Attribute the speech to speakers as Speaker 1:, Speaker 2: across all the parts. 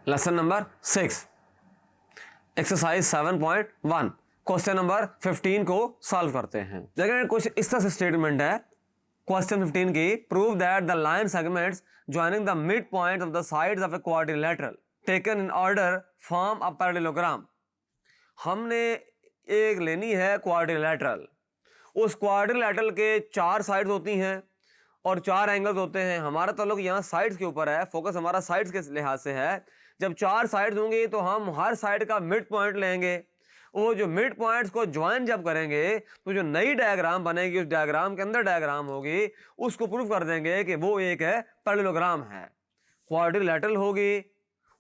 Speaker 1: Lesson number 6 exercise 7.1 question number 15 को solve करते हैं। देखिए कुछ इस तरह से स्टेटमेंट है क्वेश्चन 15 की, prove that the line segments joining the mid point of the sides of a quadrilateral taken in order form a parallelogram. हमने एक लेनी है क्वाड्रिलेटरल, उस क्वाड्रिलेटरल के 4 साइड्स होती हैं और 4 एंगल्स होते हैं। हमारा ताल्लुक यहाँ साइड्स के ऊपर है, फोकस हमारा साइड्स के लिहाज से है। जब 4 साइड्स होंगी तो हम हर साइड का मिड पॉइंट लेंगे। वो जो मिड पॉइंट्स को ज्वाइन जब करेंगे तो जो नई डायग्राम बनेगी, उस डायग्राम के अंदर डायग्राम होगी, उसको प्रूफ कर देंगे कि वो एक है पैरेललोग्राम है। क्वाड्रिलेटरल होगी,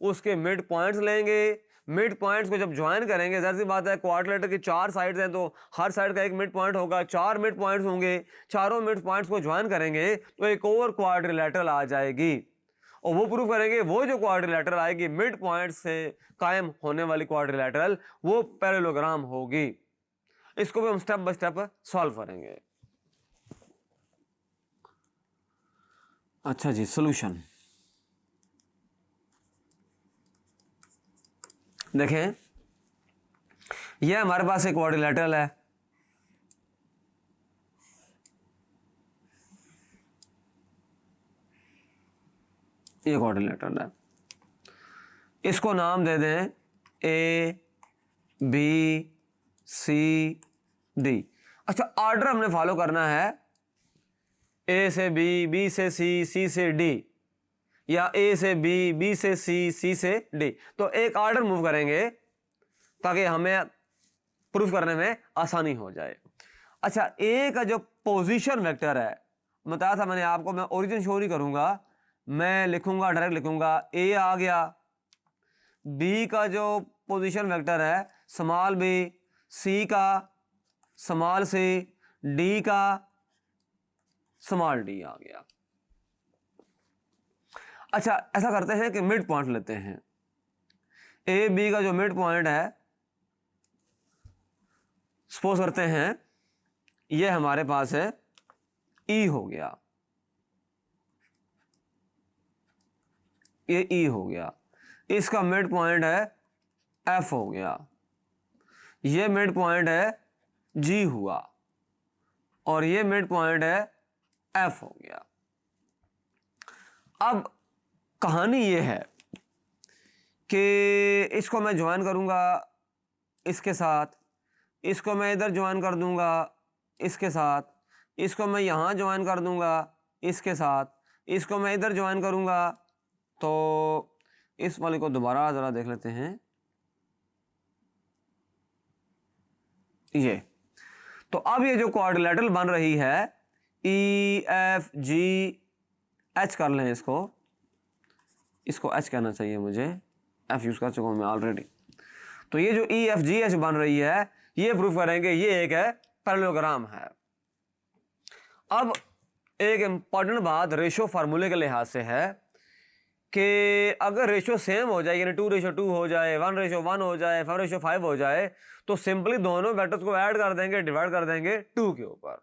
Speaker 1: उसके मिड पॉइंट्स लेंगे, मिड पॉइंट्स को जब ज्वाइन करेंगे, जाहिर सी बात है क्वाड्रिलेटरल की 4 साइड्स हैं तो हर साइड का एक मिड पॉइंट होगा, 4 मिड पॉइंट्स होंगे, चारों मिड पॉइंट्स को ज्वाइन करेंगे तो एक और क्वाड्रिलेटरल आ जाएगी। और वो प्रूफ करेंगे वो जो क्वाड्रिलेटरल आएगी मिड पॉइंट से कायम होने वाली क्वाड्रिलेटरल, वो पैरेललोग्राम होगी। इसको भी हम स्टेप बाय स्टेप सॉल्व करेंगे। अच्छा जी, सॉल्यूशन देखें, यह हमारे पास एक क्वाड्रिलेटरल है, ये क्वाड्रिलेटरल है, इसको नाम दे दें ए बी सी डी। अच्छा, ऑर्डर हमने फॉलो करना है, ए से बी, बी से सी से डी, या ए से बी, बी से सी से डी। तो एक ऑर्डर मूव करेंगे ताकि हमें प्रूफ करने में आसानी हो जाए। अच्छा, ए का जो पोजीशन वेक्टर है, बताया था मैंने आपको, मैं ओरिजिन शो नहीं करूंगा, मैं लिखूंगा, डायरेक्ट लिखूंगा, ए आ गया। बी का जो पोजीशन वेक्टर है स्मॉल बी, सी का स्मॉल सी, डी का स्मॉल डी आ गया। अच्छा, ऐसा करते हैं कि मिड पॉइंट लेते हैं। ए बी का जो मिड पॉइंट है, सपोज करते हैं ये हमारे पास है ई हो गया, ये ई हो गया, इसका मिड पॉइंट है एफ हो गया, ये मिड पॉइंट है जी हुआ, और ये मिड पॉइंट है एफ हो गया। अब कहानी ये है कि इसको मैं ज्वाइन करूंगा इसके साथ, इसको मैं इधर ज्वाइन कर दूंगा इसके साथ, इसको मैं यहाँ ज्वाइन कर दूंगा इसके साथ, इसको मैं इधर ज्वाइन करूंगा। तो इस वाले को दोबारा ज़रा देख लेते हैं, ये तो अब ये जो क्वाड्रिलेटरल बन रही है ई एफ जी एच, कर लें इसको एच कहना चाहिए मुझे, एफ यूज कर चुका हूं मैं ऑलरेडी। तो ये जो ई एफ जी एच बन रही है, ये प्रूफ करेंगे ये एक है पैरेललोग्राम है। अब एक इंपॉर्टेंट बात रेशो फार्मूले के लिहाज से है कि अगर रेशो सेम हो जाए, यानी 2:2 हो जाए, 1:1 हो जाए, 5:5 हो जाए, तो सिंपली दोनों वेक्टर्स को ऐड कर देंगे, डिवाइड कर देंगे 2 के ऊपर।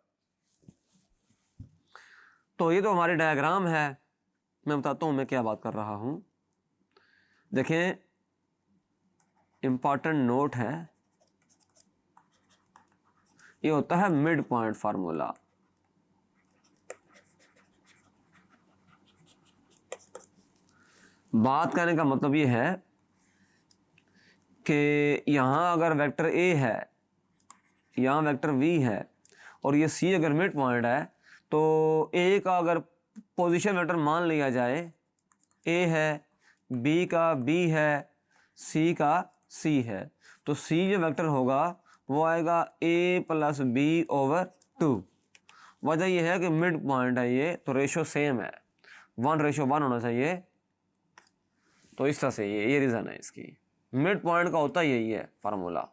Speaker 1: तो ये तो हमारी डायग्राम है, मैं बताता हूं मैं क्या बात कर रहा हूं। देखें, इंपॉर्टेंट नोट है, ये होता है मिड पॉइंट फार्मूला। बात करने का मतलब ये है कि यहां अगर वेक्टर ए है, यहां वेक्टर वी है, और ये सी अगर मिड पॉइंट है, तो ए का अगर पोजीशन वेक्टर मान लिया जाए, ए है, बी का बी है, सी का सी है, तो सी जो वेक्टर होगा वो आएगा ए प्लस बी ओवर 2। वजह यह है कि मिड पॉइंट है ये, तो रेशो सेम है, 1:1 होना चाहिए। तो इस तरह से ये रीजन है इसकी, मिड पॉइंट का होता यही है फार्मूला।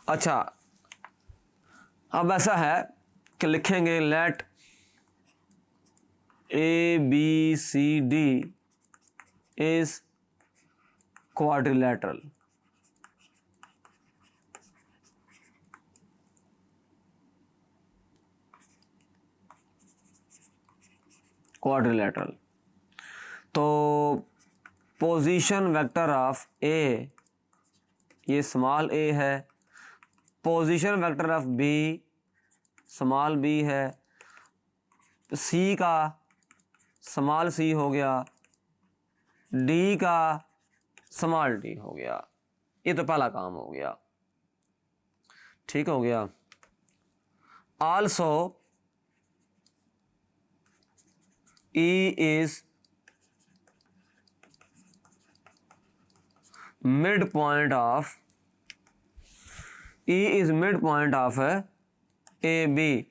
Speaker 1: अच्छा, अब ऐसा है कि लिखेंगे let A B C D is quadrilateral. Quadrilateral तो पोजीशन वेक्टर ऑफ ए, ये स्मॉल ए है, position vector of B small B है, सी का स्मॉल सी हो गया, डी का स्मॉल डी हो गया। ये तो पहला काम हो गया, ठीक हो गया। Also E is midpoint of AB.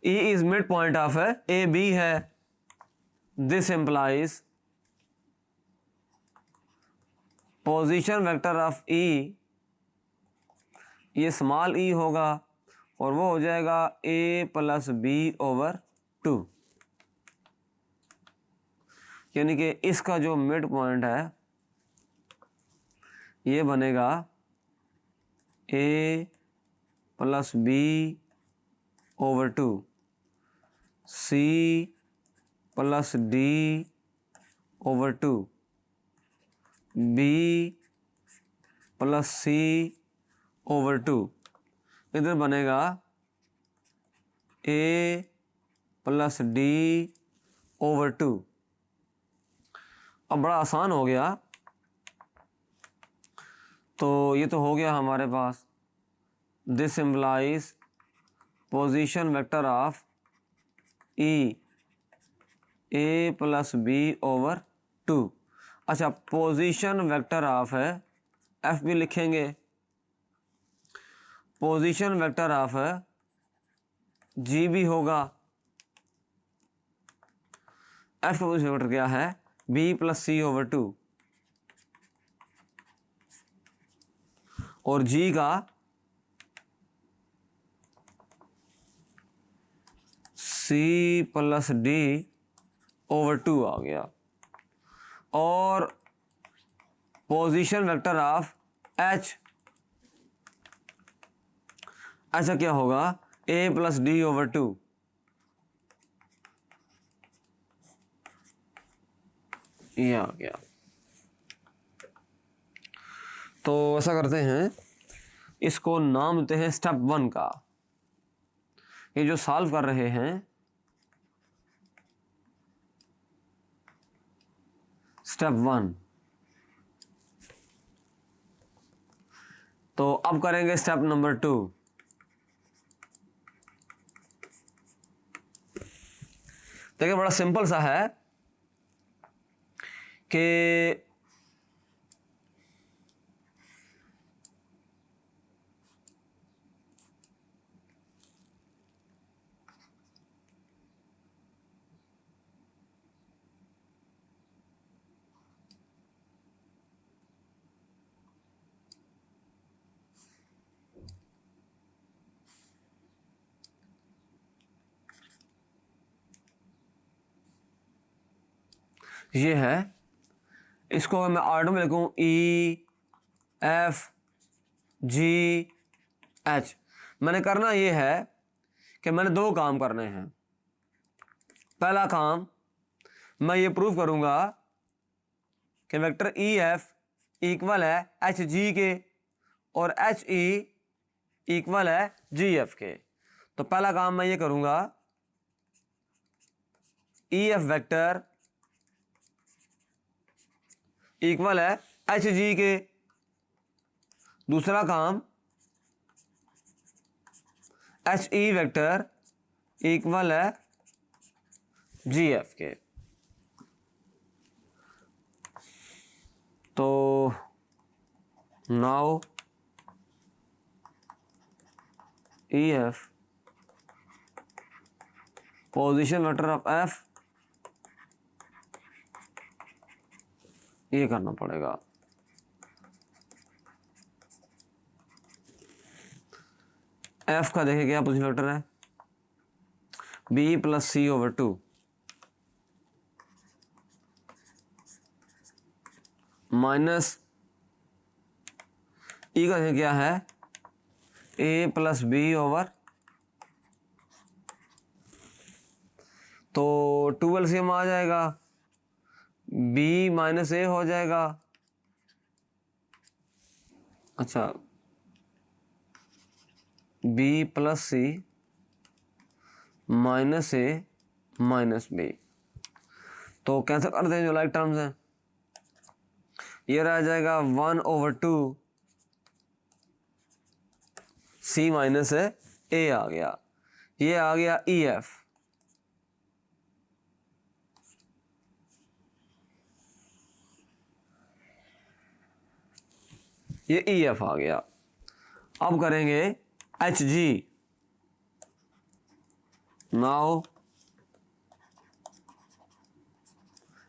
Speaker 1: E is midpoint of AB है। This implies position vector of E, ये स्मॉल e होगा और वो हो जाएगा a प्लस बी ओवर 2, यानी कि इसका जो मिड पॉइंट है ये बनेगा a plus B over 2, c plus D over 2, b plus C over 2, इधर बनेगा a प्लस डी ओवर 2। अब बड़ा आसान हो गया, तो ये तो हो गया हमारे पास। This implies position vector of E a plus B over 2। अच्छा, पोजीशन वेक्टर ऑफ है F भी लिखेंगे, पोजीशन वेक्टर ऑफ G भी होगा। F का पोजीशन वेक्टर क्या है? B प्लस सी ओवर 2, और G का C प्लस डी ओवर 2 आ गया। और पोजीशन वेक्टर ऑफ H, ऐसा क्या होगा? A प्लस डी ओवर 2, ये आ गया। तो ऐसा करते हैं, इसको नाम देते हैं स्टेप 1 का। ये जो सॉल्व कर रहे हैं स्टेप 1, तो अब करेंगे स्टेप नंबर 2। देखिए बड़ा सिंपल सा है कि ये है, इसको मैं ऑर्डर में लिखूं E F G H। मैंने करना ये है कि मैंने 2 काम करने हैं। पहला काम, मैं ये प्रूव करूंगा कि वेक्टर E F इक्वल है H G के और H E इक्वल है G F के। तो पहला काम मैं ये करूंगा, E F वेक्टर इक्वल है एच जी के। दूसरा काम, एच ई वेक्टर इक्वल है जी एफ के। तो now E F position vector of F, ये करना पड़ेगा। एफ का देखिए क्या पोजीशन वेक्टर है, B plus C over 2, minus ई का देखिए क्या है, ए प्लस बी ओवर, तो 2 LCM आ जाएगा, B माइनस ए हो जाएगा। अच्छा, B plus C minus A minus B, तो कैंसिल कर दें जो लाइक टर्म्स हैं। ये रह जाएगा 1/2 सी माइनस ए आ गया, ये आ गया EF। ये EF आ गया। अब करेंगे HG। नाउ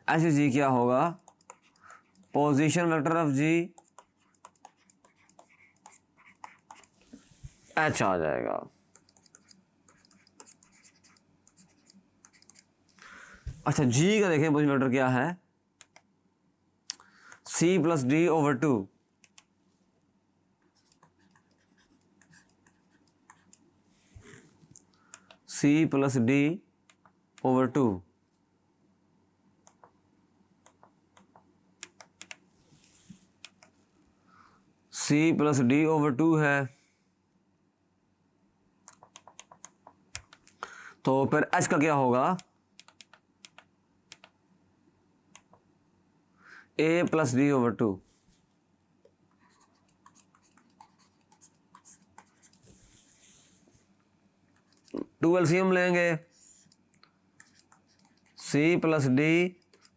Speaker 1: HG क्या होगा, position vector of G H आ जाएगा। अच्छा, G का देखें पोजीशन वेक्टर क्या है, C plus D/2। C plus D/2, C plus D/2 है। तो फिर H का क्या होगा, A plus D/2। Two LCM लेंगे, C plus D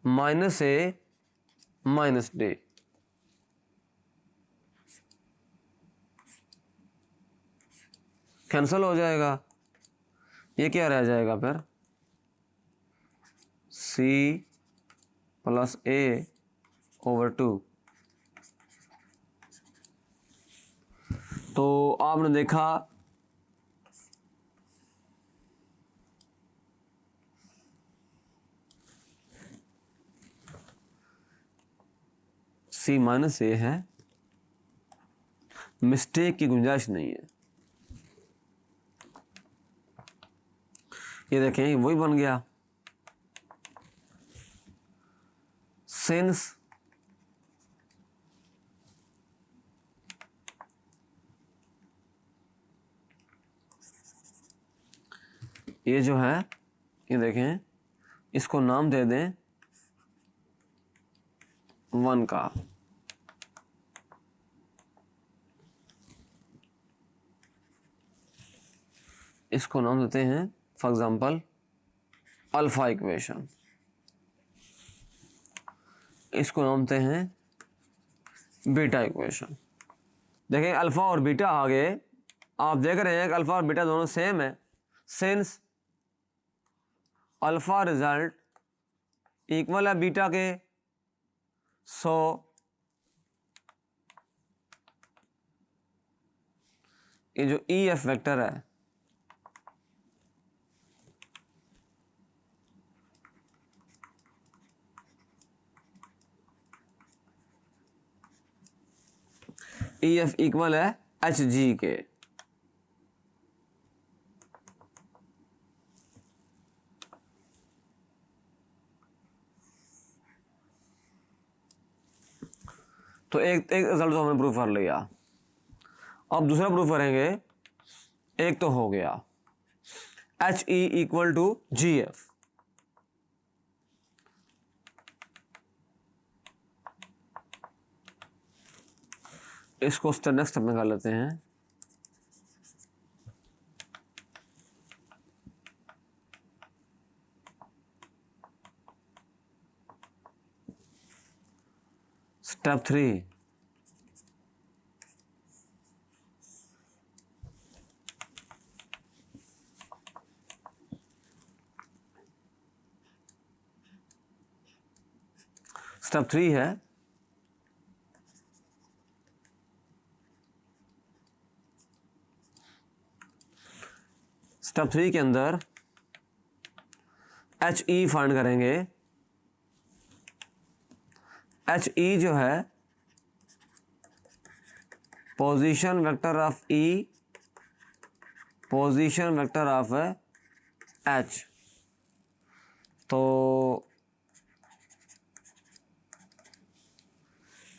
Speaker 1: minus A minus D, cancel हो जाएगा। ये क्या रह जाएगा फिर, C प्लस A/2। तो आपने देखा C माइनस ए है, मिस्टेक की गुंजाइश नहीं है। ये देखें वही बन गया, सिंस ये जो है, ये देखें, इसको नाम दे दें 1 का, इसको नाम देते हैं फॉर एग्जांपल अल्फा इक्वेशन, इसको नाम देते हैं बीटा इक्वेशन। देखें अल्फा और बीटा आगे आप देख रहे हैं कि अल्फा और बीटा दोनों सेम है, सिंस अल्फा रिजल्ट इक्वल है बीटा के, सो ये जो EF वेक्टर है EF इक्वल है HG के। तो एक रिजल्ट तो हमने प्रूफ कर लिया। अब दूसरा प्रूफ करेंगे, एक तो हो गया HE इक्वल टू GF, इसको नेक्स्ट स्टेप में कर लेते हैं। स्टेप 3, स्टेप 3 है स्टेप 3 के अंदर HE फाइंड करेंगे। HE जो है position vector of E, position vector of H। तो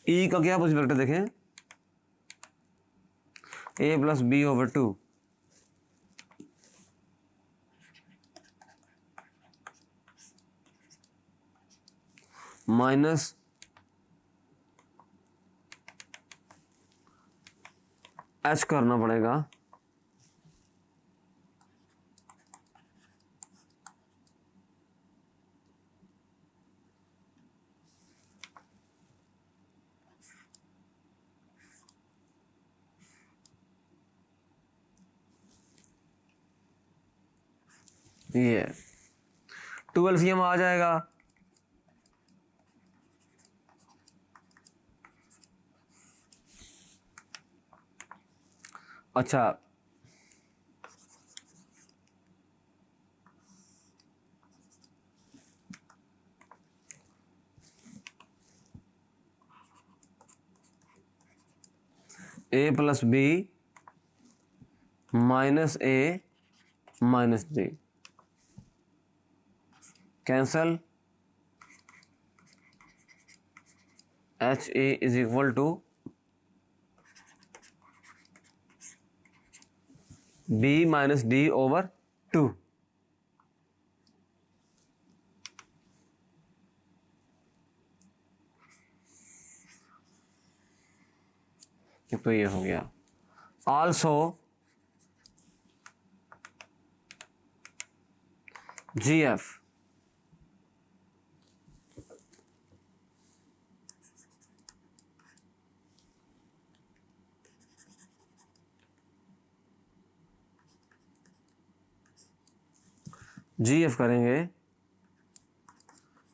Speaker 1: ई का क्या पॉजिटिव वेक्टर देखें, A plus B over 2 minus H करना पड़ेगा ये 2 एलसीएम आ जाएगा, अच्छा A plus B minus A minus D cancel, H A is equal to B minus D over 2। तो ये हो गया। Also G F G F करेंगे,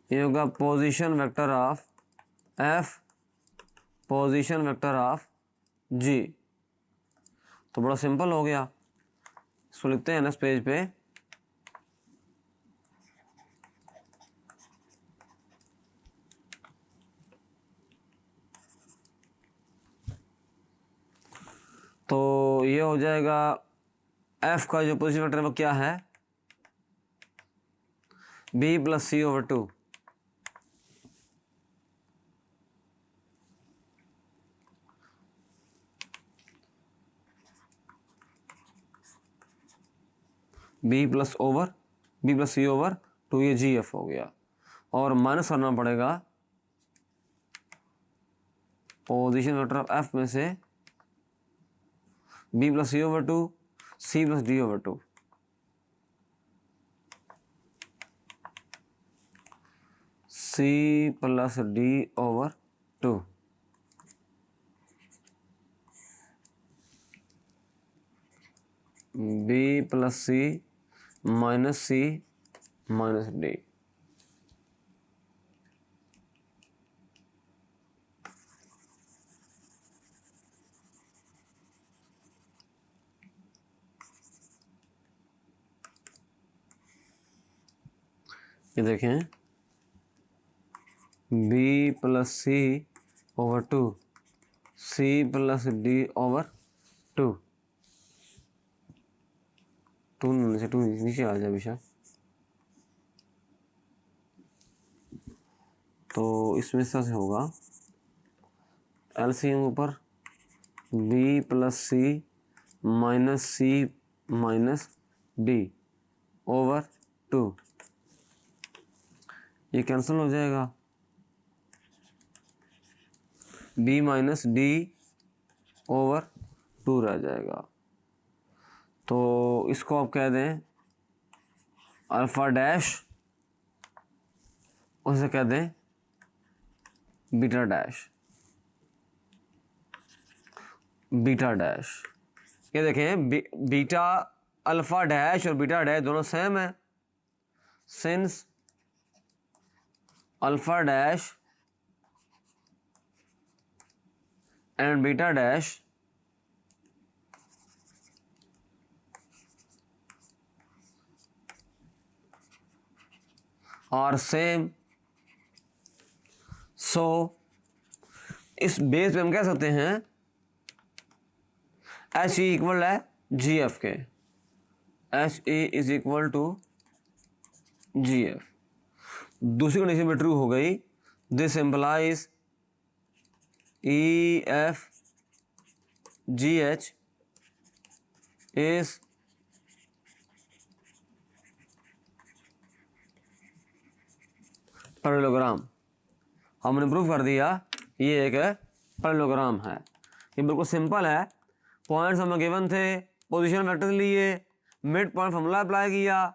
Speaker 1: ये होगा position vector of F position vector of जी। तो बड़ा सिंपल हो गया, इसको लिखते हैं ना इस पेज पे, तो ये हो जाएगा एफ का जो पोजीशन वेक्टर है वो क्या है, B plus C over 2 B plus C over 2, ये जी एफ हो गया। और माइनस करना पड़ेगा पोजीशन वेक्टर ऑफ एफ में से B plus C over 2 C plus D over 2। C plus D over 2 B plus C minus D. ये देखें, B plus C over 2 C plus D over 2 2 नीचे आ जाए विशा, तो इसमें इस तरह से होगा, एलसीएम ऊपर B plus C minus D over 2, ये कैंसिल हो जाएगा, बी माइनस डी ओवर 2 रह जाएगा। तो इसको आप कह दें अल्फा डैश, उसे कह दें बीटा डैश। ये देखें, बीटा अल्फा डैश और बीटा डैश दोनों सेम है, since alpha dash and beta dash are same, so इस बेस पे हम कह सकते हैं एच ई इक्वल है जी एफ के, H E is equal to G F. दूसरी कंडीशन भी ट्रू हो गई, this implies EFGH is parallelogram. हमने प्रूव कर दिया ये एक पैरेललोग्राम है। ये बिल्कुल सिंपल है, पॉइंट्स हमें गिवन थे, पोजीशन वेक्टर लिए, मिड पॉइंट फॉर्मूला अप्लाई किया,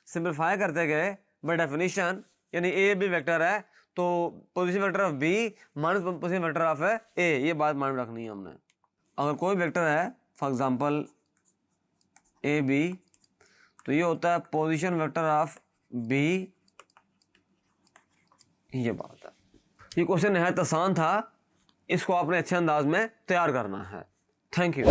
Speaker 1: सिंपलीफाई करते गए बाय डेफिनेशन, यानी ए बी वेक्टर है तो position vector of B minus position vector of A, ये बात मान रखनी है हमने। अगर कोई वेक्टर है फॉर एग्जांपल ए बी, तो ये होता है पोजीशन वेक्टर ऑफ बी, ये बात है। ये क्वेश्चन नहायत आसान था, इसको आपने अच्छे अंदाज में तैयार करना है। Thank you.